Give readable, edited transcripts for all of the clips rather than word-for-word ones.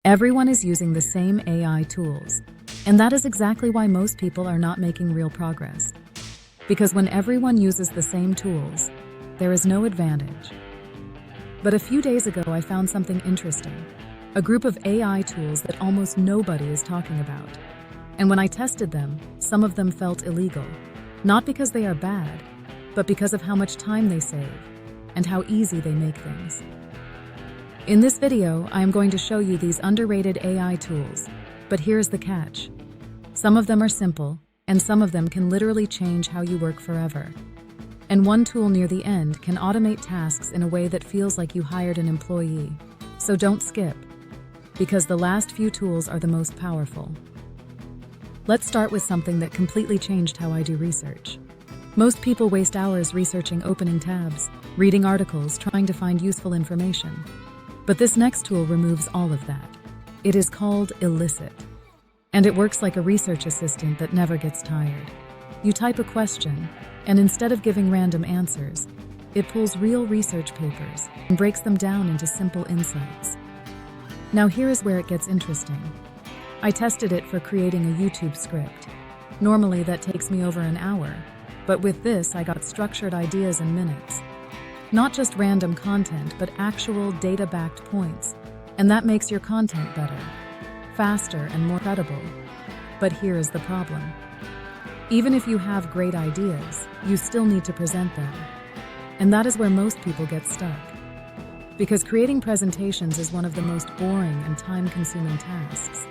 Everyone is using the same AI tools, and that is exactly why most people are not making real progress. Because when everyone uses the same tools, there is no advantage. But a few days ago, I found something interesting. A group of AI tools that almost nobody is talking about. And when I tested them, some of them felt illegal. Not because they are bad, but because of how much time they save and how easy they make things. In this video, I am going to show you these underrated AI tools, but here's the catch. Some of them are simple, and some of them can literally change how you work forever. And one tool near the end can automate tasks in a way that feels like you hired an employee. So don't skip, because the last few tools are the most powerful. Let's start with something that completely changed how I do research. Most people waste hours researching opening tabs, reading articles, trying to find useful information. But this next tool removes all of that. It is called Elicit. And it works like a research assistant that never gets tired. You type a question, and instead of giving random answers, it pulls real research papers and breaks them down into simple insights. Now here is where it gets interesting. I tested it for creating a YouTube script. Normally that takes me over an hour, but with this I got structured ideas in minutes. Not just random content, but actual data-backed points. And that makes your content better, faster, and more credible. But here is the problem. Even if you have great ideas, you still need to present them. And that is where most people get stuck. Because creating presentations is one of the most boring and time-consuming tasks.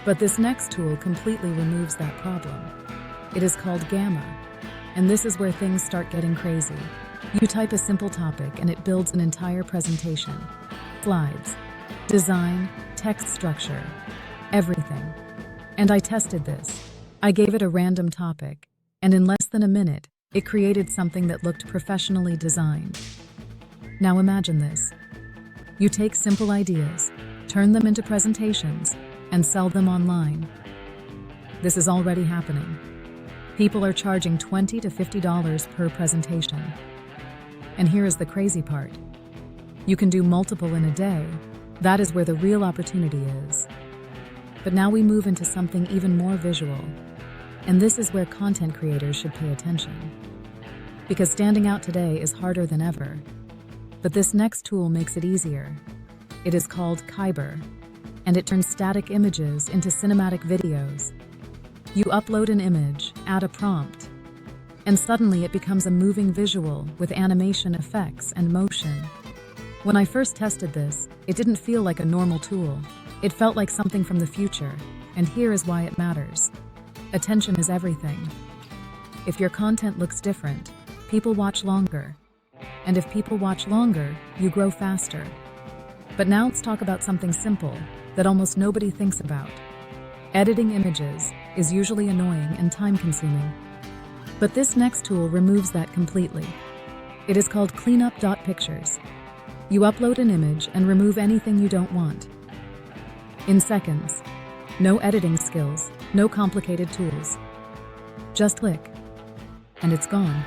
But this next tool completely removes that problem. It is called Gamma. And this is where things start getting crazy. You type a simple topic and it builds an entire presentation. Slides, design, text structure, everything. And I tested this. I gave it a random topic, and in less than a minute, it created something that looked professionally designed. Now imagine this. You take simple ideas, turn them into presentations, and sell them online. This is already happening. People are charging $20 to $50 per presentation. And here is the crazy part. You can do multiple in a day. That is where the real opportunity is. But now we move into something even more visual. And this is where content creators should pay attention. Because standing out today is harder than ever. But this next tool makes it easier. It is called Kaiber, and it turns static images into cinematic videos. You upload an image, add a prompt, and suddenly it becomes a moving visual with animation effects and motion. When I first tested this, it didn't feel like a normal tool. It felt like something from the future, and here is why it matters. Attention is everything. If your content looks different, people watch longer. And if people watch longer, you grow faster. But now let's talk about something simple that almost nobody thinks about. Editing images is usually annoying and time-consuming. But this next tool removes that completely. It is called Cleanup.pictures. You upload an image and remove anything you don't want. In seconds. No editing skills, no complicated tools. Just click, and it's gone.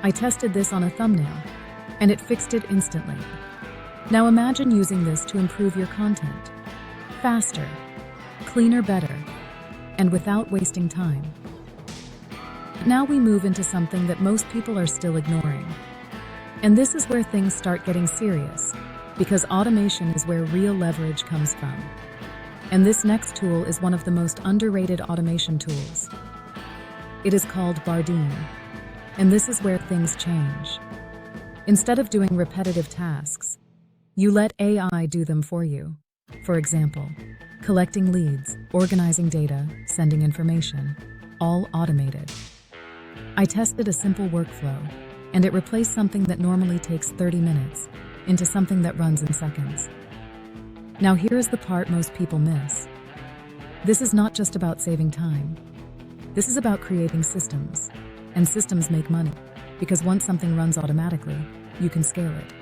I tested this on a thumbnail, and it fixed it instantly. Now imagine using this to improve your content. Faster, cleaner, better, and without wasting time. Now we move into something that most people are still ignoring. And this is where things start getting serious, because automation is where real leverage comes from. And this next tool is one of the most underrated automation tools. It is called Bardeen, and this is where things change. Instead of doing repetitive tasks, you let AI do them for you. For example, collecting leads, organizing data, sending information, all automated. I tested a simple workflow, and it replaced something that normally takes 30 minutes into something that runs in seconds. Now here is the part most people miss. This is not just about saving time. This is about creating systems, and systems make money, because once something runs automatically, you can scale it.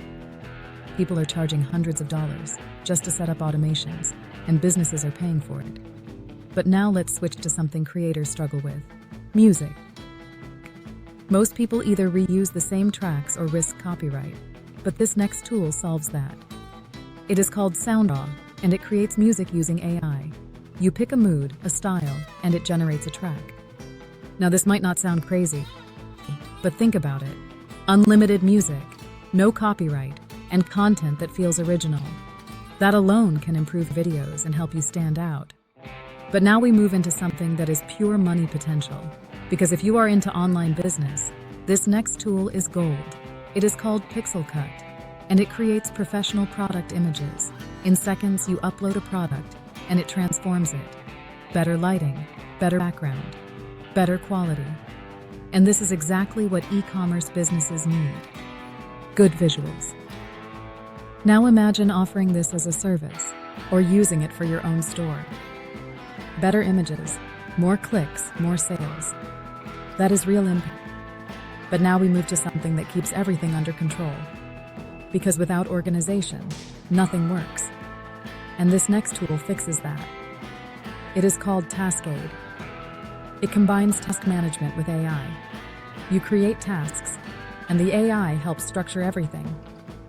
People are charging hundreds of dollars just to set up automations, and businesses are paying for it. But now let's switch to something creators struggle with: music. Most people either reuse the same tracks or risk copyright, but this next tool solves that. It is called Soundraw, and it creates music using AI. You pick a mood, a style, and it generates a track. Now this might not sound crazy, but think about it. Unlimited music, no copyright, and content that feels original. That alone can improve videos and help you stand out. But now we move into something that is pure money potential. Because if you are into online business, this next tool is gold. It is called Pixelcut, and it creates professional product images. In seconds, you upload a product, and it transforms it. Better lighting, better background, better quality. And this is exactly what e-commerce businesses need. Good visuals. Now imagine offering this as a service, or using it for your own store. Better images, more clicks, more sales. That is real impact. But now we move to something that keeps everything under control. Because without organization, nothing works. And this next tool fixes that. It is called Taskade. It combines task management with AI. You create tasks, and the AI helps structure everything.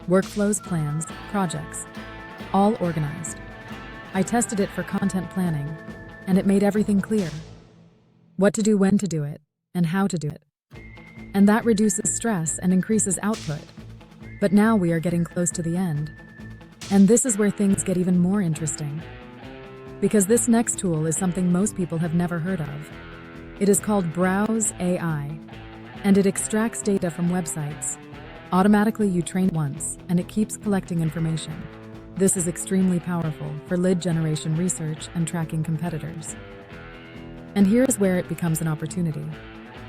Workflows, plans, projects, all organized. I tested it for content planning, and it made everything clear. What to do, when to do it, and how to do it. And that reduces stress and increases output. But now we are getting close to the end. And this is where things get even more interesting. Because this next tool is something most people have never heard of. It is called Bardeen AI, and it extracts data from websites. Automatically you train once, and it keeps collecting information. This is extremely powerful for lead generation research and tracking competitors. And here is where it becomes an opportunity.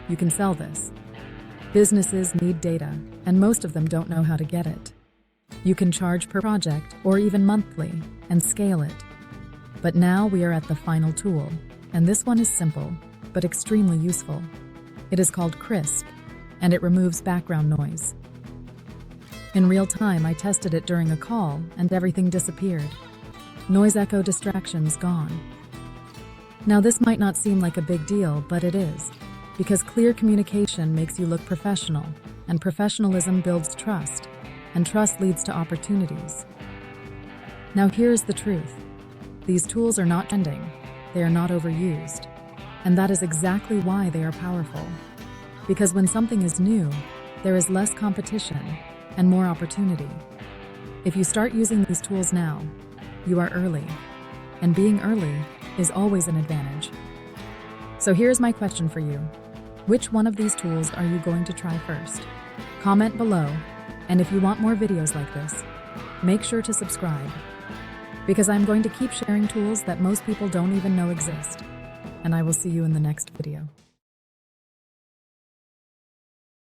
You can sell this. Businesses need data, and most of them don't know how to get it. You can charge per project or even monthly and scale it. But now we are at the final tool, and this one is simple, but extremely useful. It is called Krisp, and it removes background noise. In real time, I tested it during a call, and everything disappeared. Noise, echo, distractions gone. Now this might not seem like a big deal, but it is. Because clear communication makes you look professional, and professionalism builds trust, and trust leads to opportunities. Now here's the truth. These tools are not trending, they are not overused, and that is exactly why they are powerful. Because when something is new, there is less competition and more opportunity. If you start using these tools now, you are early, and being early is always an advantage. So here's my question for you. Which one of these tools are you going to try first? Comment below, and if you want more videos like this, make sure to subscribe. Because I'm going to keep sharing tools that most people don't even know exist. And I will see you in the next video.